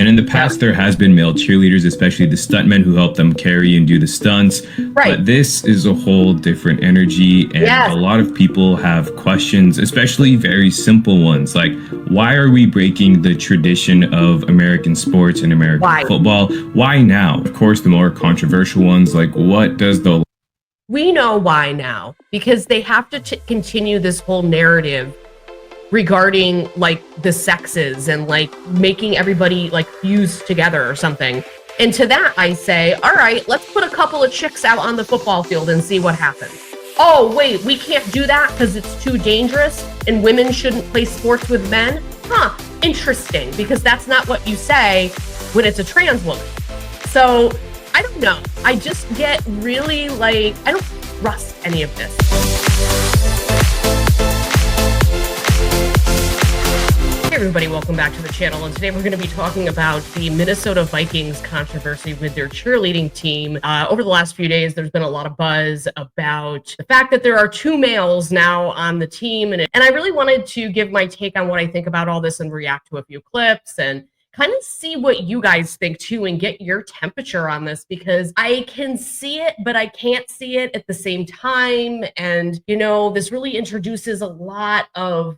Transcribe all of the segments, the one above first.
And in the past, there has been male cheerleaders, especially the stuntmen who help them carry and do the stunts. Right. But this is a whole different energy. And Yes. a lot of people have questions, especially very simple ones. Like, why are we breaking the tradition of American sports and American football? Why now? Of course, the more controversial ones, like what does the... We know why now, because they have to continue this whole narrative regarding like the sexes and like making everybody like fuse together or something. And to that I say, all right, let's put a couple of chicks out on the football field and see what happens. Oh wait, we can't do that because it's too dangerous and women shouldn't play sports with men? Huh, interesting, because that's not what you say when it's a trans woman. So I don't know, I just get really like, I don't trust any of this. Hey everybody, welcome back to the channel, and today we're going to be talking about the Minnesota Vikings controversy with their cheerleading team. Over the last few days, there's been a lot of buzz about the fact that there are 2 males now on the team, and I really wanted to give my take on what I think about all this and react to a few clips and kind of see what you guys think too and get your temperature on this, because I can see it, but I can't see it at the same time. And, you know, this really introduces a lot of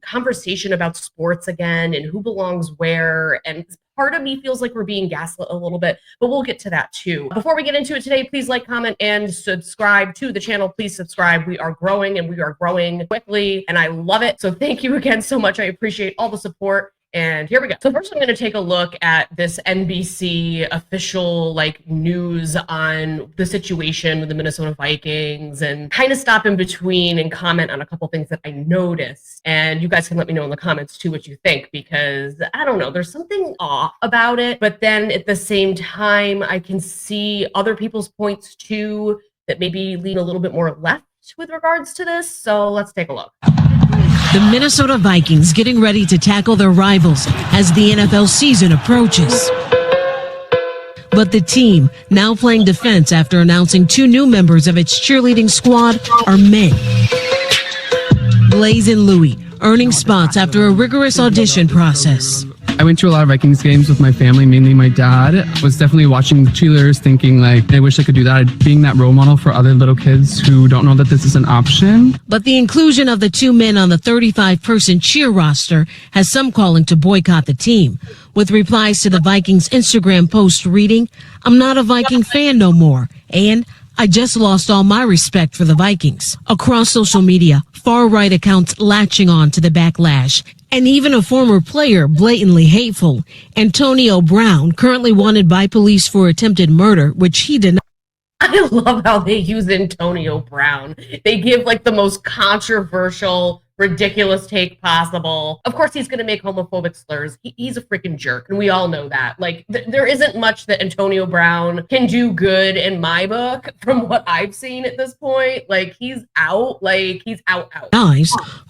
conversation about sports again and who belongs where. And part of me feels like we're being gaslit a little bit, but we'll get to that too. Before we get into it today, please like, comment, and subscribe to the channel. Please subscribe. We are growing, and we are growing quickly, and I love it. So thank you again so much. I appreciate all the support. And here we go. So first I'm going to take a look at this NBC official like news on the situation with the Minnesota Vikings and kind of stop in between and comment on a couple things that I noticed. And you guys can let me know in the comments too what you think, because I don't know, there's something off about it. But then at the same time, I can see other people's points too that maybe lean a little bit more left with regards to this. So let's take a look. The Minnesota Vikings getting ready to tackle their rivals as the NFL season approaches. But the team, now playing defense after announcing 2 new members of its cheerleading squad, are men. Blaze and Louie earning spots after a rigorous audition process. I went to a lot of Vikings games with my family, mainly my dad. Was definitely watching cheerleaders thinking like, I wish I could do that. Being that role model for other little kids who don't know that this is an option. But the inclusion of the 2 men on the 35-person cheer roster has some calling to boycott the team, with replies to the Vikings Instagram post reading, "I'm not a Viking fan no more," and "I just lost all my respect for the Vikings." Across social media, far-right accounts latching on to the backlash, and even a former player blatantly hateful. Antonio Brown, currently wanted by police for attempted murder, which he denied. I love how they use Antonio Brown. They give like the most controversial, ridiculous take possible. Of course, he's going to make homophobic slurs. He's a freaking jerk, and we all know that. Like, there isn't much that Antonio Brown can do good in my book from what I've seen at this point. Like, he's out. Like, he's out.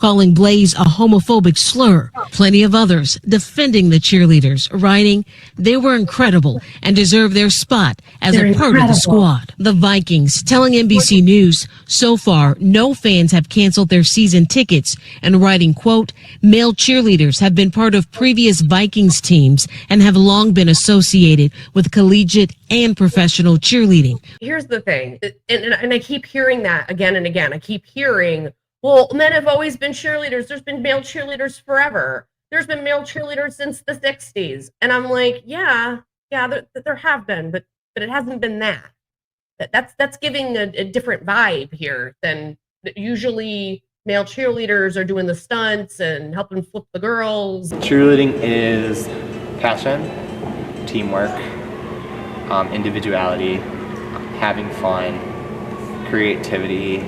Calling Blaze a homophobic slur. Plenty of others defending the cheerleaders, writing, "They were incredible and deserve their spot as a part of the squad." The Vikings telling NBC News, so far, no fans have canceled their season tickets, and writing, quote, "Male cheerleaders have been part of previous Vikings teams and have long been associated with collegiate and professional cheerleading." Here's the thing, and I keep hearing that again and again. I keep hearing, well, men have always been cheerleaders. There's been male cheerleaders forever. There's been male cheerleaders since the 60s. And I'm like, yeah, there have been, but it hasn't been that. That's giving a different vibe here than usually. Male cheerleaders are doing the stunts and helping flip the girls. Cheerleading is passion, teamwork, individuality, having fun, creativity,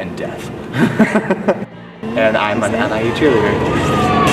and death. And I'm an NIU cheerleader.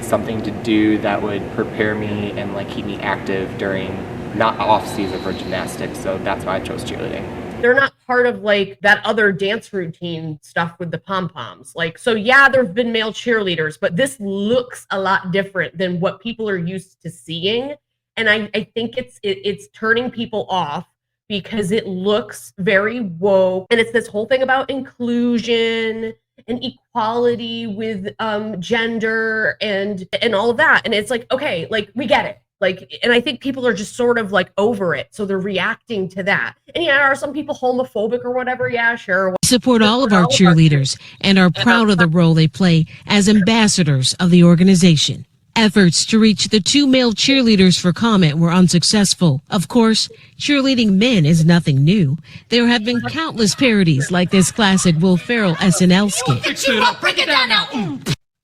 Something to do that would prepare me and like keep me active during not off season for gymnastics, so that's why I chose cheerleading. They're not part of like that other dance routine stuff with the pom-poms. Like, so yeah, there have been male cheerleaders, but this looks a lot different than what people are used to seeing. And I think it's turning people off because it looks very woke, and it's this whole thing about inclusion and equality with gender and all of that. And it's like, okay, like we get it. Like, and I think people are just sort of like over it. So they're reacting to that. And yeah, are some people homophobic or whatever? Yeah, sure. We support all of our cheerleaders and are proud of the role they play as ambassadors of the organization. Efforts to reach the 2 male cheerleaders for comment were unsuccessful. Of course, cheerleading men is nothing new. There have been countless parodies like this classic Will Ferrell SNL skit. Break it down now.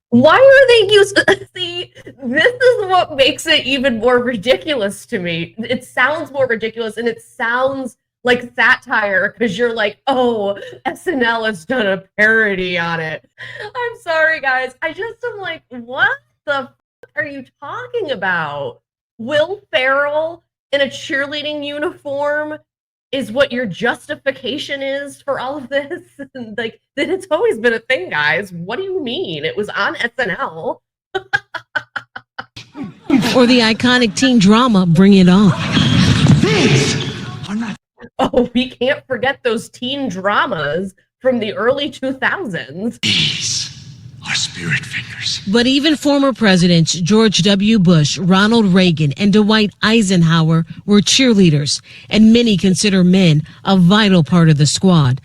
Why are they used? See, this is what makes it even more ridiculous to me. It sounds more ridiculous, and it sounds like satire because you're like, oh, SNL has done a parody on it. I'm sorry, guys. I just am like, what the are you talking about? Will Ferrell in a cheerleading uniform is what your justification is for all of this? Like, it's always been a thing, guys. What do you mean? It was on SNL. Or the iconic teen drama, Bring It On. Oh, we can't forget those teen dramas from the early 2000s. Our spirit fingers. But even former presidents George W. Bush, Ronald Reagan, and Dwight Eisenhower were cheerleaders, and many consider men a vital part of the squad.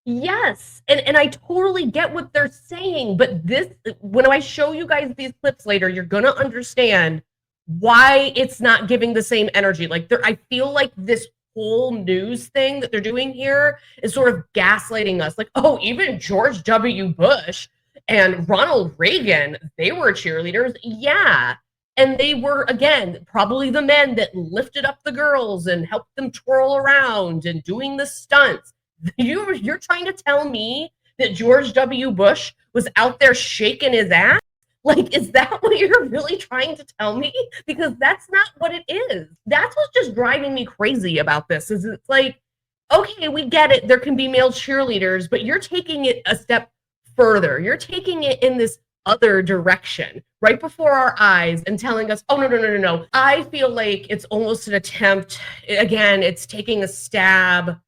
Yes, and I totally get what they're saying, but this, when I show you guys these clips later, you're gonna understand why it's not giving the same energy. Like, I feel like this whole news thing that they're doing here is sort of gaslighting us. Like, oh, even George W. Bush and Ronald Reagan, they were cheerleaders. Yeah. And they were, again, probably the men that lifted up the girls and helped them twirl around and doing the stunts. You're trying to tell me that George W. Bush was out there shaking his ass? Like, is that what you're really trying to tell me? Because that's not what it is. That's what's just driving me crazy about this, is it's like, okay, we get it. There can be male cheerleaders, but you're taking it a step further. You're taking it in this other direction right before our eyes and telling us, oh, no. I feel like it's almost an attempt. Again, it's taking a stab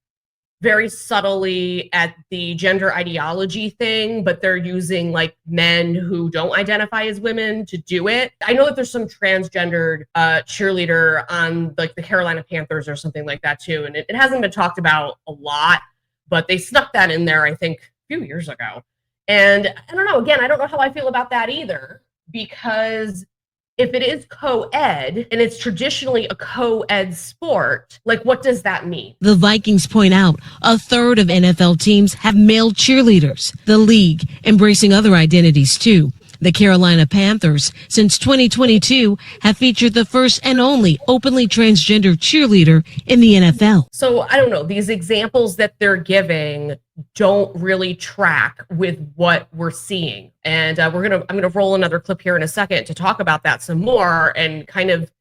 very subtly at the gender ideology thing, but they're using like men who don't identify as women to do it. I know that there's some transgendered cheerleader on like the Carolina Panthers or something like that too. And it hasn't been talked about a lot, but they snuck that in there, I think, a few years ago. And I don't know, again, I don't know how I feel about that either, because if it is co-ed and it's traditionally a co-ed sport, like what does that mean? The Vikings point out a third of NFL teams have male cheerleaders. The league embracing other identities too. The Carolina Panthers, since 2022, have featured the first and only openly transgender cheerleader in the NFL. So I don't know, these examples that they're giving don't really track with what we're seeing. And I'm gonna roll another clip here in a second to talk about that some more and kind of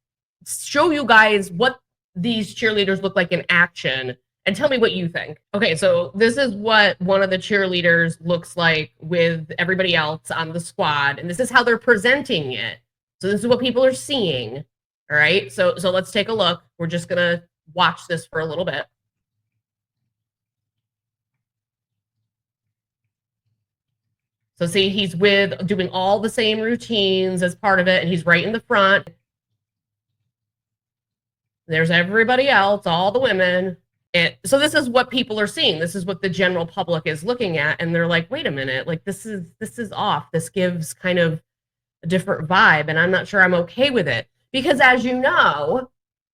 show you guys what these cheerleaders look like in action. And tell me what you think. Okay, so this is what one of the cheerleaders looks like with everybody else on the squad, and this is how they're presenting it. So this is what people are seeing. All right, so let's take a look. We're just gonna watch this for a little bit. So see, he's doing all the same routines as part of it, and he's right in the front. There's everybody else, all the women. So this is what people are seeing. This is what the general public is looking at, and they're like, wait a minute, like this is off. This gives kind of a different vibe, and I'm not sure I'm okay with it. Because as you know,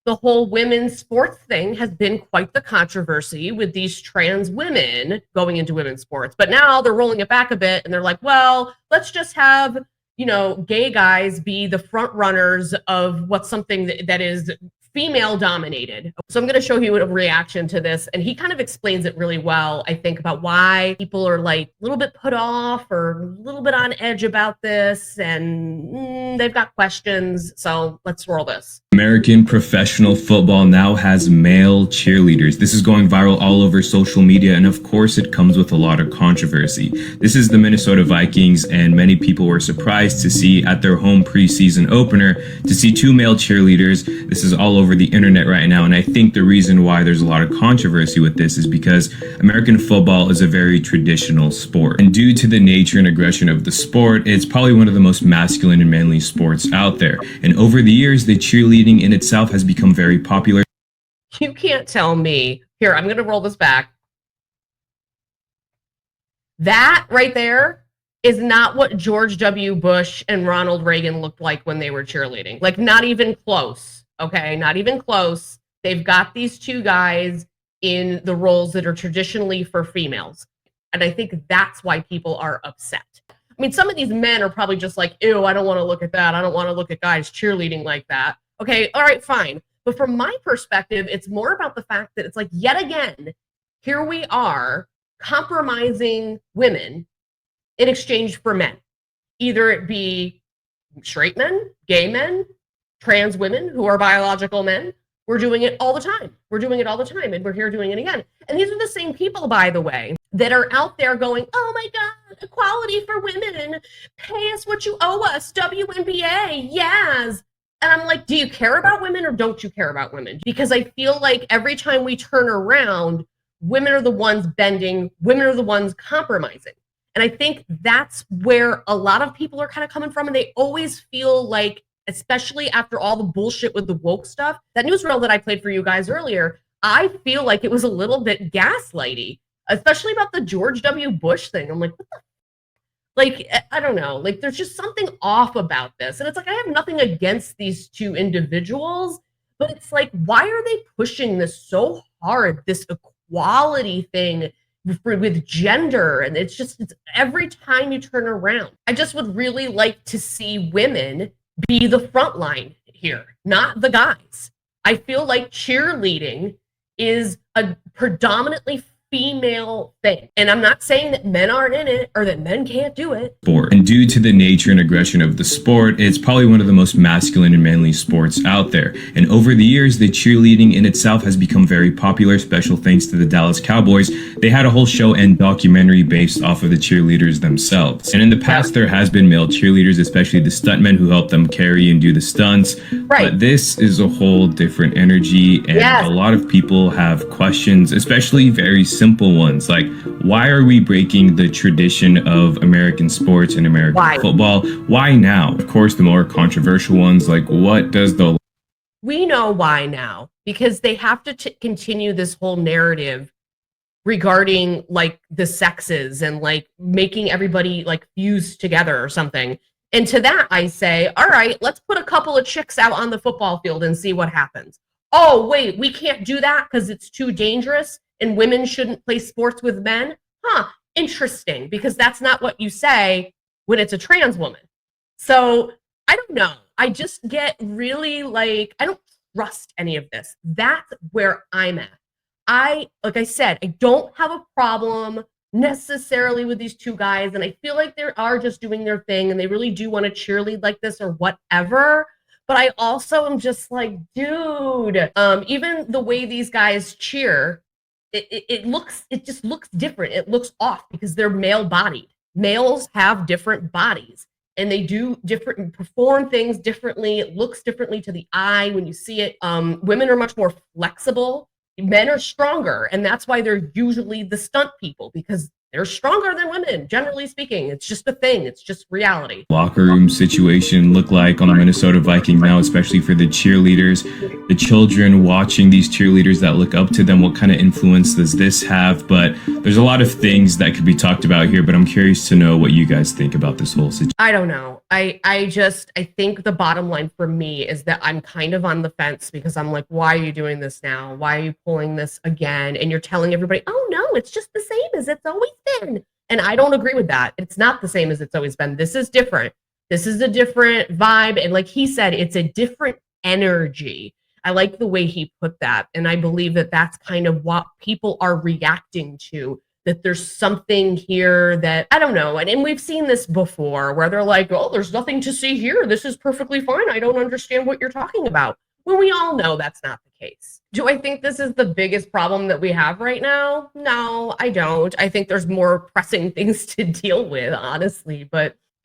the whole women's sports thing has been quite the controversy with these trans women going into women's sports. But now they're rolling it back a bit, and they're like, well, let's just have, you know, gay guys be the front runners of what's something that is female dominated. So I'm going to show you a reaction to this, and he kind of explains it really well, I think, about why people are like a little bit put off or a little bit on edge about this, and they've got questions. So let's roll this. American professional football now has male cheerleaders. This is going viral all over social media, and of course it comes with a lot of controversy. This is the Minnesota Vikings, and many people were surprised to see at their home preseason opener to see two male cheerleaders. This is all over the internet right now, and I think the reason why there's a lot of controversy with this is because American football is a very traditional sport, and due to the nature and aggression of the sport, it's probably one of the most masculine and manly sports out there. And over the years, the cheerleading in itself has become very popular. You can't tell me. Here, I'm going to roll this back. That right there is not what George W. Bush and Ronald Reagan looked like when they were cheerleading. Like, not even close. Okay, not even close. They've got these two guys in the roles that are traditionally for females. And I think that's why people are upset. I mean, some of these men are probably just like, ew, I don't want to look at that. I don't want to look at guys cheerleading like that. Okay, all right, fine. But from my perspective, it's more about the fact that it's like, yet again, here we are compromising women in exchange for men. Either it be straight men, gay men, trans women who are biological men. We're doing it all the time. We're doing it all the time, and we're here doing it again. And these are the same people, by the way, that are out there going, oh my God, equality for women. Pay us what you owe us, WNBA, yes. And I'm like, do you care about women or don't you care about women? Because I feel like every time we turn around, women are the ones bending, women are the ones compromising. And I think that's where a lot of people are kind of coming from. And they always feel like, especially after all the bullshit with the woke stuff, that newsreel that I played for you guys earlier, I feel like it was a little bit gaslighty, especially about the George W. Bush thing. I'm like, what the? Like, I don't know. Like, there's just something off about this. And it's like, I have nothing against these two individuals, but it's like, why are they pushing this so hard, this equality thing with gender? And it's just, it's every time you turn around. I just would really like to see women be the front line here, not the guys. I feel like cheerleading is a predominantly female thing. And I'm not saying that men aren't in it or that men can't do it. And due to the nature and aggression of the sport, it's probably one of the most masculine and manly sports out there. And over the years, the cheerleading in itself has become very popular, special thanks to the Dallas Cowboys. They had a whole show and documentary based off of the cheerleaders themselves. And in the past, there has been male cheerleaders, especially the stuntmen who help them carry and do the stunts. Right. But this is a whole different energy. And a lot of people have questions, especially very simple ones, like, why are we breaking the tradition of American sports and American football? Why now? Of course, the more controversial ones, like, what does the... We know why now, because they have to continue this whole narrative regarding like the sexes and like making everybody like fuse together or something. And to that, I say, all right, let's put a couple of chicks out on the football field and see what happens. Oh, wait, we can't do that because it's too dangerous and women shouldn't play sports with men? Huh, interesting, because that's not what you say when it's a trans woman. So I don't know. I just get really like, I don't trust any of this. That's where I'm at. Like I said, I don't have a problem necessarily with these two guys. And I feel like they are just doing their thing and they really do want to cheerlead like this or whatever. But I also am just like, dude, even the way these guys cheer, it just looks different. It looks off because they're male bodied. Males have different bodies and they do different, perform things differently. It looks differently to the eye when you see it. Women are much more flexible. Men are stronger, and that's why they're usually the stunt people, because they're stronger than women, generally speaking. It's just a thing. It's just reality. Locker room situation look like on the Minnesota Vikings now, especially for the cheerleaders, the children watching these cheerleaders that look up to them. What kind of influence does this have? But there's a lot of things that could be talked about here, but I'm curious to know what you guys think about this whole situation. I don't know. I think the bottom line for me is that I'm kind of on the fence, because I'm like, why are you doing this now? Why are you pulling this again? And you're telling everybody, oh no, it's just the same as it's always been. And I don't agree with that. It's not the same as it's always been. This is different. This is a different vibe. And like he said, it's a different energy. I like the way he put that. And I believe that that's kind of what people are reacting to, that there's something here that, I don't know. And we've seen this before where they're like, oh, there's nothing to see here. This is perfectly fine. I don't understand what you're talking about. when we all know that's not the case. Do I think this is the biggest problem that we have right now? No, I don't. I think there's more pressing things to deal with, honestly.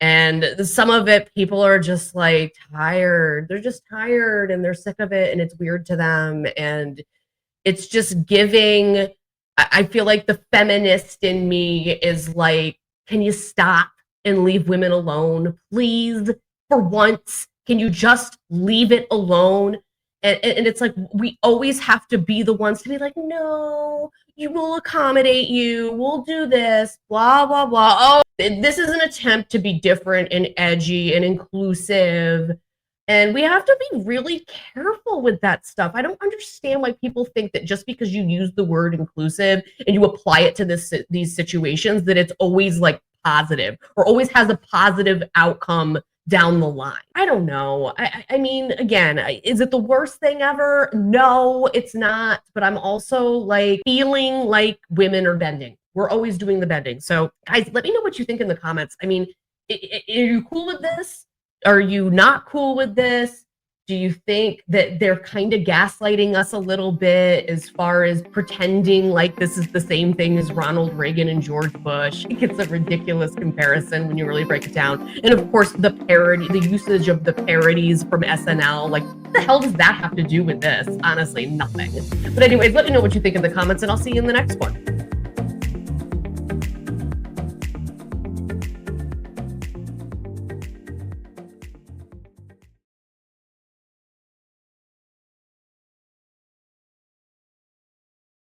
And some of it, people are just like tired. They're just tired and they're sick of it and it's weird to them. And it's just giving, I feel like the feminist in me is like, can you stop and leave women alone? Please, for once, can you just leave it alone? And it's like, we always have to be the ones to be like, no, you will accommodate you. We'll do this, blah, blah, blah. Oh, this is an attempt to be different and edgy and inclusive. And we have to be really careful with that stuff. I don't understand why people think that just because you use the word inclusive and you apply it to these situations, that it's always like positive or always has a positive outcome down the line. I don't know. I mean, again, is it the worst thing ever? No, it's not. But I'm also like feeling like women are bending. We're always doing the bending. So guys, let me know what you think in the comments. I mean, are you cool with this? Are you not cool with this? Do you think that they're kind of gaslighting us a little bit as far as pretending like this is the same thing as Ronald Reagan and George Bush? I think it's a ridiculous comparison when you really break it down. And of course, the parody, the usage of the parodies from SNL, like what the hell does that have to do with this? Honestly, nothing. But anyways, let me know what you think in the comments and I'll see you in the next one.